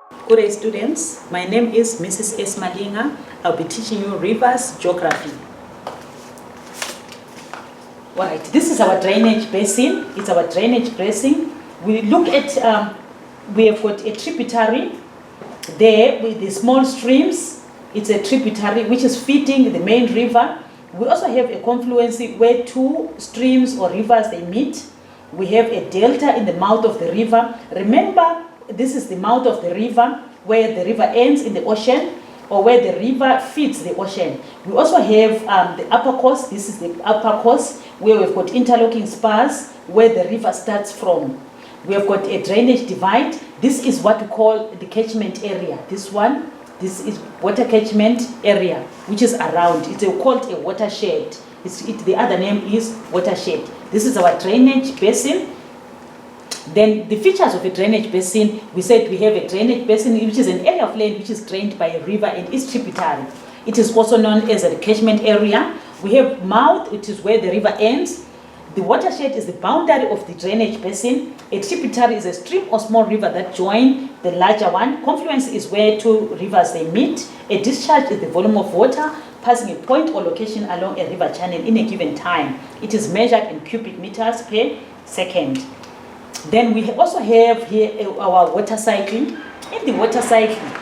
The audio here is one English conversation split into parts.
Good day, students. My name is Mrs. S. Malinga. I'll be teaching you rivers geography. Alright, this is our drainage basin. It's our drainage basin. We look at, we have got a tributary there with the small streams. It's a tributary which is feeding the main river. We also have a confluence where two streams or rivers they meet. We have a delta in the mouth of the river. Remember, this is the mouth of the river where the river ends in the ocean or where the river feeds the ocean. We also have the upper course. This is the upper course where we've got interlocking spars where the river starts from. We have got a drainage divide. This is what we call the catchment area. This is water catchment area, which is around. It's called a watershed. The other name is watershed. This is our drainage basin. Then the features of a drainage basin, we said we have a drainage basin, which is an area of land which is drained by a river and its tributary. It is also known as a catchment area. We have mouth, which is where the river ends. The watershed is the boundary of the drainage basin. A tributary is a stream or small river that join the larger one. Confluence is where two rivers they meet. A discharge is the volume of water passing a point or location along a river channel in a given time. It is measured in cubic meters per second. Then we also have here our water cycling. In the water cycling,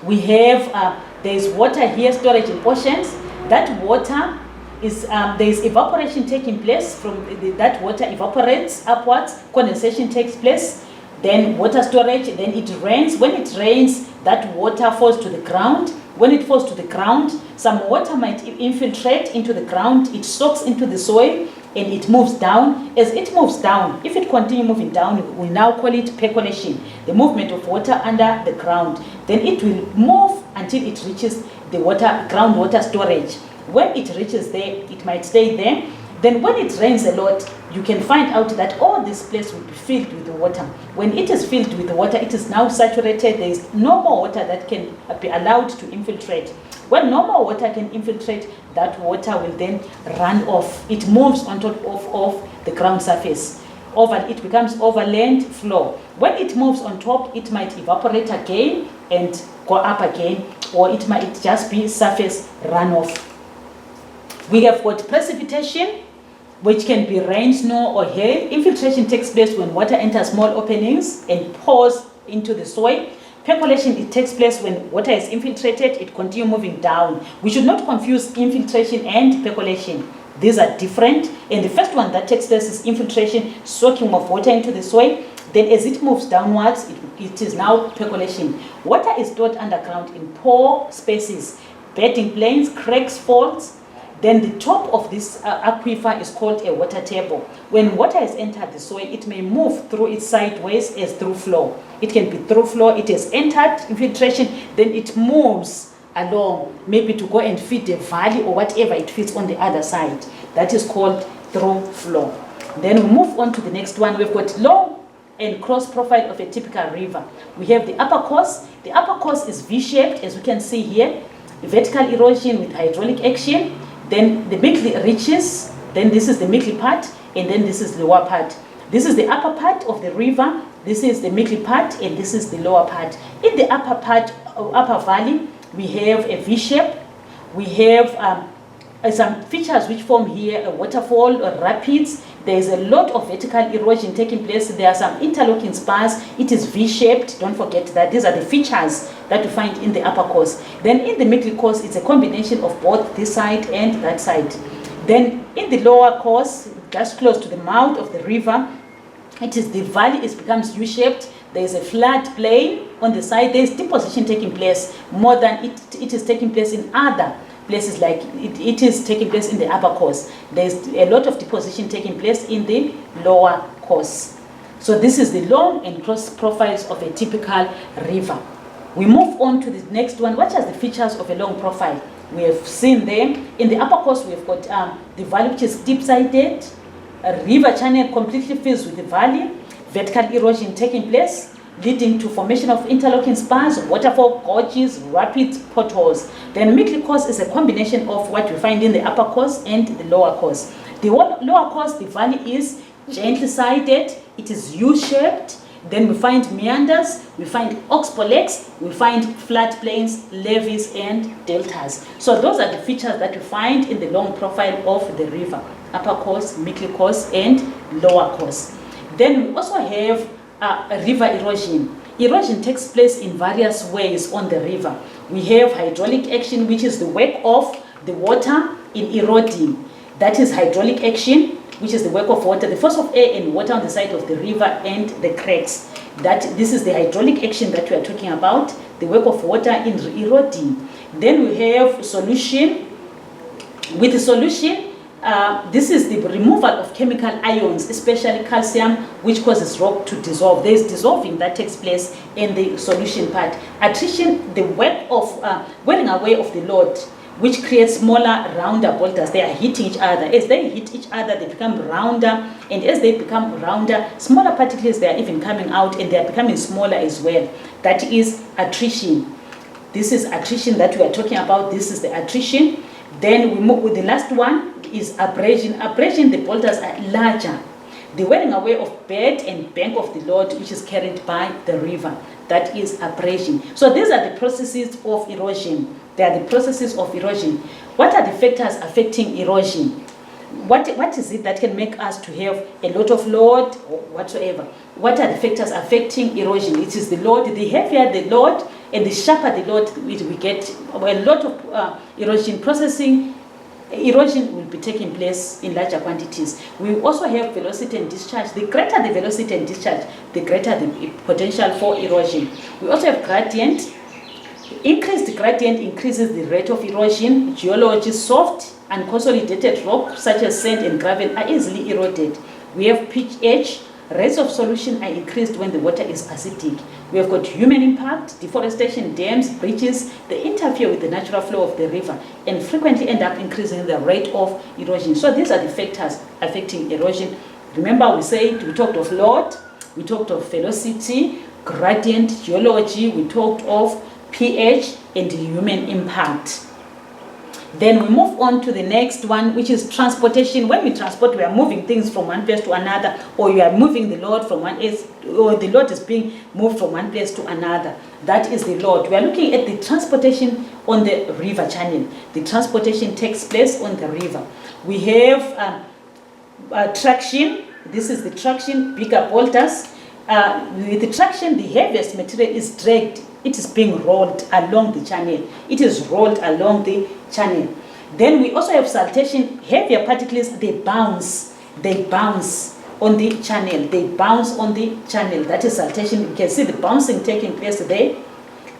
we have, there is water here, storage in oceans. That water is, there is evaporation taking place from that water evaporates upwards, condensation takes place, then water storage, then it rains. When it rains, that water falls to the ground. When it falls to the ground, some water might infiltrate into the ground, it soaks into the soil, and it moves down. As it moves down, if it continues moving down, we now call it percolation, the movement of water under the ground. Then it will move until it reaches the groundwater storage. When it reaches there, it might stay there. Then when it rains a lot, you can find out that all this place will be filled with water. When it is filled with water, it is now saturated. There is no more water that can be allowed to infiltrate. When no more water can infiltrate, that water will then run off. It moves on top of the ground surface. It becomes overland flow. When it moves on top, it might evaporate again and go up again, or it might just be surface runoff. We have got precipitation, which can be rain, snow, or hail. Infiltration takes place when water enters small openings and pours into the soil. Percolation, it takes place when water is infiltrated, it continues moving down. We should not confuse infiltration and percolation. These are different. And the first one that takes place is infiltration, soaking of water into the soil. Then as it moves downwards, it is now percolation. Water is stored underground in pore spaces, bedding plains, cracks, faults. Then the top of this aquifer is called a water table. When water has entered the soil, it may move through it sideways as through flow. It can be through flow. It has entered infiltration, then it moves along, maybe to go and feed the valley or whatever it feeds on the other side. That is called through flow. Then we move on to the next one. We've got long and cross profile of a typical river. We have the upper course. The upper course is V-shaped, as we can see here. Vertical erosion with hydraulic action. Then the middle reaches, then this is the middle part, and then this is the lower part. This is the upper part of the river, this is the middle part, and this is the lower part. In the upper part, upper valley, we have a V-shape. We have some features which form here, a waterfall or rapids. There is a lot of vertical erosion taking place. There are some interlocking spars. It is V-shaped. Don't forget that. These are the features that you find in the upper course. Then in the middle course, it's a combination of both this side and that side. Then in the lower course, just close to the mouth of the river, it is the valley. It becomes U-shaped. There is a flat plain on the side. There is deposition taking place more than it is taking place in other places, like it is taking place in the upper course. There's a lot of deposition taking place in the lower course. So this is the long and cross profiles of a typical river. We move on to the next one. What are the features of a long profile? We have seen them. In the upper course, we have got the valley, which is deep-sided. A river channel completely fills with the valley. Vertical erosion taking place, leading to formation of interlocking spars, waterfall, gorges, rapids, potholes. Then middle course is a combination of what we find in the upper course and the lower course. The lower course, the valley is gently sided, it is U-shaped, Then we find meanders, we find oxbolex, we find floodplains, levees, and deltas. So those are the features that you find in the long profile of the river: upper course, middle course, and lower course. Then we also have river erosion. Erosion takes place in various ways on the river. We have hydraulic action, which is the work of the water in eroding. That is hydraulic action, which is the work of water, the force of air and water on the side of the river and the cracks. This is the hydraulic action that we are talking about, the work of water in eroding. Then we have solution. With the solution, this is the removal of chemical ions, especially calcium, which causes rock to dissolve. There is dissolving that takes place in the solution part. Attrition, the work of wearing away of the load, which creates smaller, rounder boulders. They are hitting each other. As they hit each other, they become rounder, and as they become rounder, smaller particles, they are even coming out, and they are becoming smaller as well. That is attrition. This is attrition that we are talking about. This is the attrition. Then we move with the last one is abrasion. Abrasion, the boulders are larger. The wearing away of bed and bank of the load, which is carried by the river. That is abrasion. So these are the processes of erosion. They are the processes of erosion. What are the factors affecting erosion? What is it that can make us to have a lot of load or whatsoever? What are the factors affecting erosion? It is the load. The heavier the load and the sharper the load, we get a lot of erosion processing. Erosion will be taking place in larger quantities. We also have velocity and discharge. The greater the velocity and discharge, the greater the potential for erosion. We also have gradient. Increased gradient increases the rate of erosion. Geology: soft and consolidated rock such as sand and gravel are easily eroded. We have pH. Rates of solution are increased when the water is acidic. We have got human impact, deforestation, dams, bridges. They interfere with the natural flow of the river and frequently end up increasing the rate of erosion. So these are the factors affecting erosion. Remember, we talked of load, we talked of velocity, gradient, geology, we talked of pH, and human impact. Then we move on to the next one, which is transportation. When we transport, we are moving things from one place to another, or you are moving the load from one place, or the load is being moved from one place to another. That is the load. We are looking at the transportation on the river channel. The transportation takes place on the river. We have traction. This is the traction, bigger boulders. With the traction, the heaviest material is dragged. It is being rolled along the channel. It is rolled along the channel. Then we also have saltation. Heavier particles, they bounce. They bounce on the channel. They bounce on the channel. That is saltation. You can see the bouncing taking place there.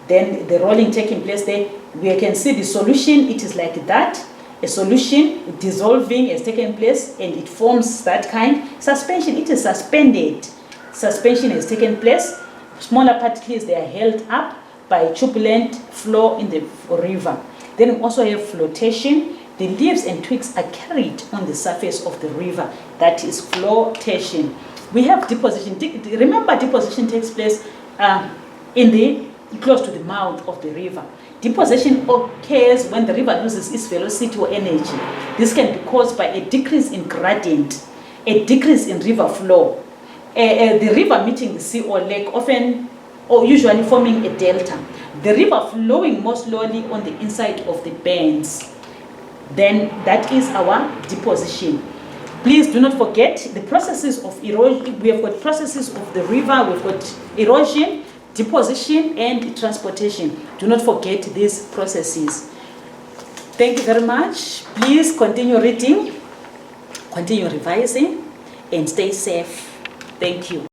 Then the rolling taking place there. We can see the solution. It is like that. A solution dissolving has taken place and it forms that kind. Suspension, it is suspended. Suspension has taken place. Smaller particles, they are held up by turbulent flow in the river. Then we also have flotation. The leaves and twigs are carried on the surface of the river. That is flotation. We have deposition. Remember, deposition takes place close to the mouth of the river. Deposition occurs when the river loses its velocity or energy. This can be caused by a decrease in gradient, a decrease in river flow. The river meeting the sea or lake, often or usually forming a delta. The river flowing more slowly on the inside of the bends. Then that is our deposition. Please do not forget the processes of erosion. We have got processes of the river, we've got erosion, deposition, and transportation. Do not forget these processes. Thank you very much. Please continue reading, continue revising, and stay safe. Thank you.